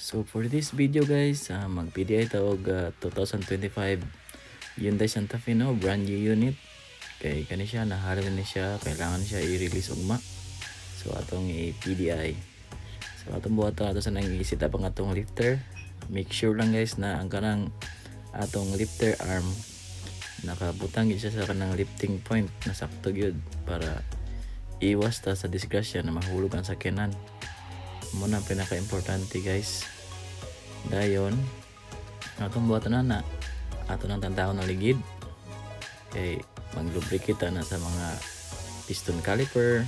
So for this video guys, mag-PDI taog 2025 Hyundai Santa Fe no, brand new unit. Kay kani siya nahalal ni siya, kailangan siya i-release ugma. So atong i-PDI. So atong buhat ato sa nang i-set up ang atong lifter. Make sure lang guys na ang kanang atong lifter arm nakabutang gid siya sa kanang lifting point na sakto gyud para iwas ta sa disgrasya na mahulog ang sakyanan. Muna pinaka-importante guys. Dayon atong buhatan na ato nang tantahon na ligid kay mag-lubricate na sa mga piston caliper,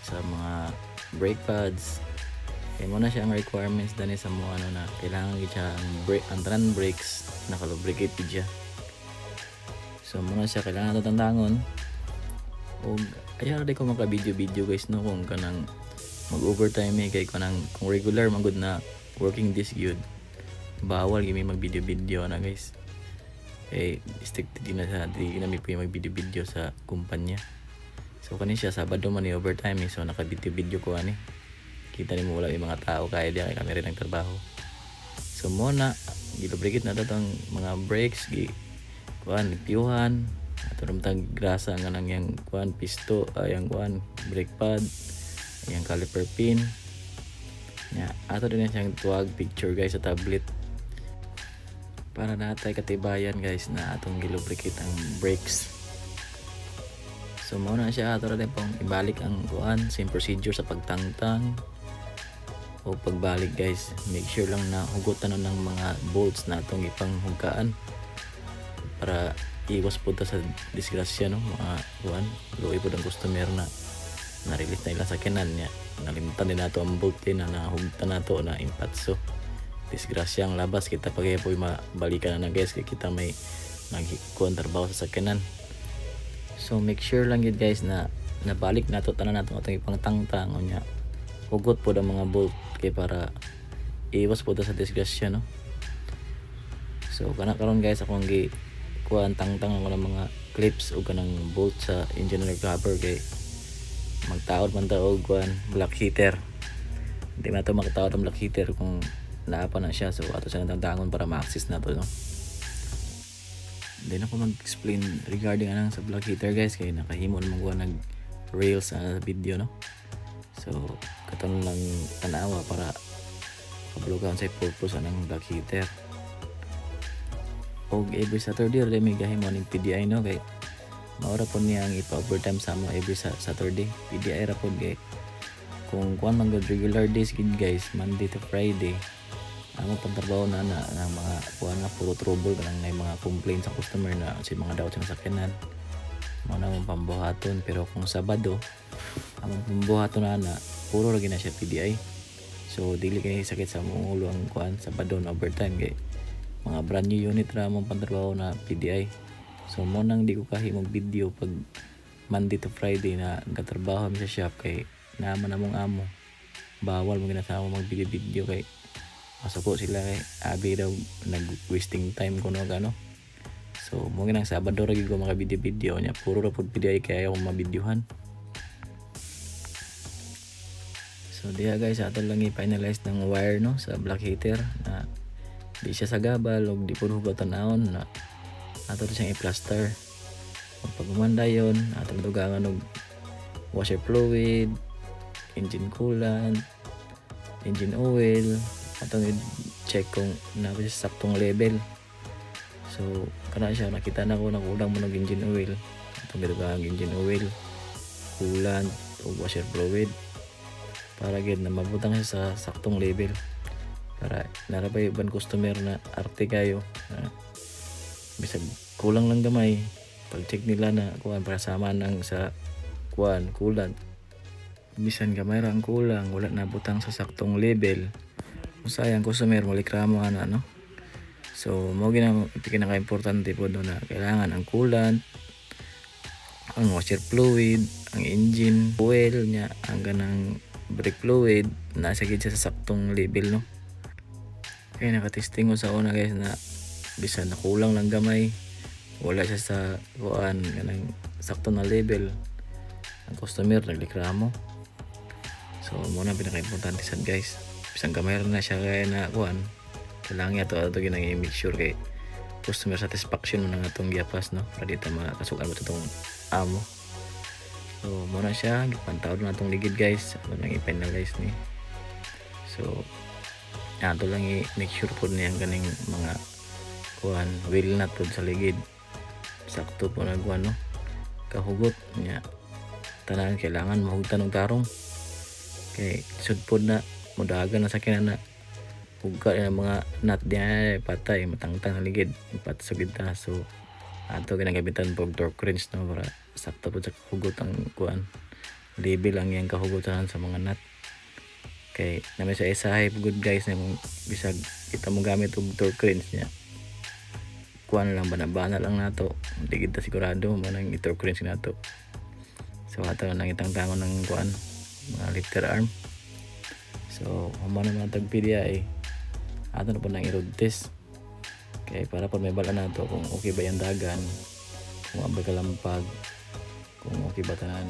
sa mga brake pads. Kaya muna siya ang requirements dani sa mga ano na kailangan gid siya ang tanan brakes naka-lubricate gid siya. So muna siya kailangan nato tantangon. Og ayaw ko maka video guys no kung kanang mag-overtime kay kung regular man gud na working this good bawal gimi mag video na guys. Stick din na sa di na mi po mag video sa kumpanya. So kani siya Sabado man ni overtime so naka video ko ani. Kita nimo wala yung mga tao kaya di kay kami rin ang trabaho. So muna gilubricate na datong mga brakes gi kuan piuhan ato tag grasa nga nang yang kuan pisto yang kuan brake pad yang caliper pin nya ato din siyang tuwag picture guys sa tablet para natay katibayan guys na atong gilubricate ang brakes. So mao na siya ato rin pong ibalik ang kuan same procedure sa pagtangtang o pagbalik guys. Make sure lang na hugutan ng mga bolts na atong ipanghugkaan para iwas po sa disgrasya no mga kuan luoy po ang customer na na-release na ilang sakyanan niya. Nalimutan din nato ang bolt din na nahugtan nato na impatso. Disgrasya ang labas kita pag po mabalikan na guys kaya kita may nagkuhan trabaho sa sakyanan. So make sure lang yun guys na nabalik nato tanan nato atong ipangtangtang nya. Hugot po ang mga bolt kay para iwas po sa disgrasya no. So kana karon guys akong gi kuan tangtang ako ng mga clips o kanang bolt sa engine cover kay magtaod man taog kuan black heater. Hindi na to makataod ang black heater kung naapa na siya. So ato siya nagtantangon para ma-access na to no. Hindi na ko mag-explain regarding anang sa black heater guys kay nakahimo naman ko nag rails sa video no. So katon lang tanawa para kabulugan sa purpose anang black heater. Og every Saturday rin may gahimo ning PDI no kay maura po niya ang ipa-overtime sa mo every Saturday. PDI ra po kay kung kuan man gud regular days gid guys Monday to Friday amo pagtrabaho na ng mga kuan nga puro trouble kanang may mga complaints sa customer na si mga daot sa sakyanan mo na mong pambuhaton. Pero kung Sabado among pambuhaton na puro ra gina siya PDI. So dili kay sakit sa ulo ang kuan Sabado na overtime kay mga brand new unit ra mong pantrabaho na PDI. So mo nang di ko kahimong video pag Monday to Friday na nagtatrabaho mi sa shop kay naman namong amo bawal mo ginasama mag video kay masuko sila kay abi daw nag wasting time kuno gano. So mo ginang Sabado ra gyud ko maka video nya puro ra pud PDI kay ayaw ko mabidyohan. So diya guys ato lang i-finalize ng wire no sa black heater na di siya sagabal og di pud hugatan naon na ato siyang i-plaster. Pag umanda yun ato dugangan og washer fluid, engine coolant, engine oil atong i-check kung naapa siya saktong level. So kana siya nakita na ko na kulang mo ng engine oil atong dugangan engine oil, coolant o washer fluid para gid na mabutang siya sa saktong level para narabay ban customer na arte kayo bisag kulang lang gamay pag check nila na kuan para sama nang sa kuan coolant bisan gamay ra ang kulang wala na butang sa saktong level sayang customer malikramo ana no. So mo gina pinaka-importante po do na kailangan ang coolant, ang washer fluid, ang engine oil nya ang ganang brake fluid nasa gid siya sa saktong level no. Kaya nakatesting ko sa una guys na bisan nakulang lang gamay wala siya sa kuan kanang sakto na level ang customer naglikramo. So muna pinaka-importante sad guys. Bisang gamay na siya kaya na kuan. Kailangan ato ginang make sure kay customer satisfaction mo nga itong giapas no para dito makasukan mo itong amo. So muna siya gipantaod na itong ligid guys ato nang i-finalize ni. So ato lang i-make sure po niya ganing mga kuan wheel nut po sa ligid sakto po na kuan no kahugot niya tanan kailangan mahugtan og tarong kay sud po na mudagan na sa kinana huga yung mga nut niya patay matangtang na ligid pat sugid ta. So ato ginagamitan po torque wrench no para sakto po sa hugot ang kuan level lang yang kahugotan sa mga nut kay namin sa isahay good guys na bisag kita mo gamit og torque wrench niya kuan lang bana lang nato di kita sigurado mo nang i-torque wrench nato. So ato nang itangtangon ng kuan mga lifter arm. So humana man tag PDI ato na po nang i-road test kay para po may bala nato kung okay ba yung dagan kung abay kalampag kung okay ba tanan.